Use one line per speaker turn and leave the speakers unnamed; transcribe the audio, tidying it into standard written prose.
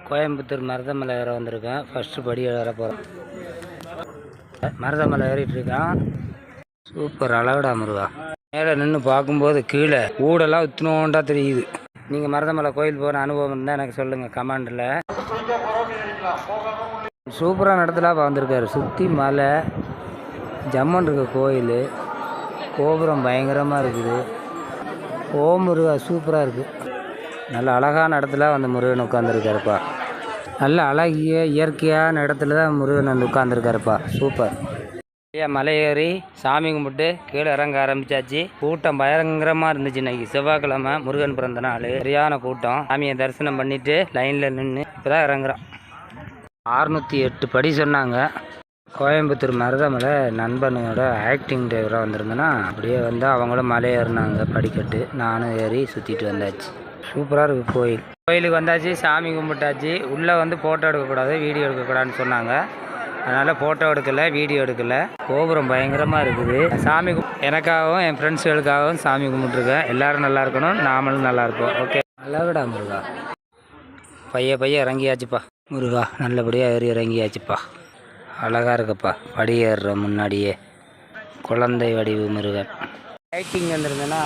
கோயம்புத்தூர் மருதமலை ஏற வந்திருக்கேன். ஃபஸ்ட்டு படி ஏற போகிறேன். மருதமலை ஏறிட்டு இருக்கான். சூப்பர், அழகடா முருகா. மேலே நின்று பார்க்கும்போது கீழே ஊடெல்லாம் உத்தினோண்டா தெரியுது. நீங்கள் மருதமலை கோயில் போகிற அனுபவம் இருந்தால் எனக்கு சொல்லுங்கள் கமெண்டில். சூப்பரான இடத்துல வந்திருக்காரு. சுற்றி மலை, ஜம்மன் இருக்க கோயில், கோபுரம் பயங்கரமாக இருக்குது. ஓ முருகா, சூப்பராக இருக்குது. நல்ல அழகான இடத்துல வந்து முருகன் உட்காந்துருக்காருப்பா. நல்ல அழகிய இயற்கையான இடத்துல தான் முருகன் வந்து உட்காந்துருக்காருப்பா. சூப்பர். மலை ஏறி சாமி கும்பிட்டு கீழே இறங்க ஆரம்பித்தாச்சு. கூட்டம் பயங்கரமாக இருந்துச்சு. இன்னைக்கு செவ்வாய்க்கிழமை, முருகன் பிறந்த நாள். சரியான கூட்டம். சாமியை தரிசனம் பண்ணிவிட்டு லைனில் நின்று இப்போ தான் இறங்குறோம். 608 படி சொன்னாங்க. கோயம்புத்தூர் மருதமலை நண்பனோட ஆக்டிங் டிரைவராக வந்திருந்தேன்னா அப்படியே வந்து அவங்களும் மலை ஏறினாங்க படிக்கட்டு. நானும் ஏறி சுற்றிட்டு வந்தாச்சு. சூப்பராக இருக்குது கோயில். கோயிலுக்கு வந்தாச்சு, சாமி கும்பிட்டாச்சு. உள்ளே வந்து ஃபோட்டோ எடுக்கக்கூடாது, வீடியோ எடுக்கக்கூடாதுன்னு சொன்னாங்க. அதனால் ஃபோட்டோ எடுக்கலை, வீடியோ எடுக்கலை. கோபுரம் பயங்கரமாக இருக்குது. சாமி எனக்காகவும் என் ஃப்ரெண்ட்ஸுகளுக்காகவும் சாமி கும்பிட்ருக்கேன். எல்லோரும் நல்லா இருக்கணும், நாமளும் நல்லா இருப்போம். ஓகே, நல்லவிடா முருகா. பைய இறங்கியாச்சுப்பா. முருகா நல்லபடியாக ஏறி இறங்கியாச்சுப்பா. அழகாக இருக்குப்பா. படி ஏறுற முன்னாடியே குழந்தை வடிவு முருகன். லைட்டிங் வந்துருந்தேன்னா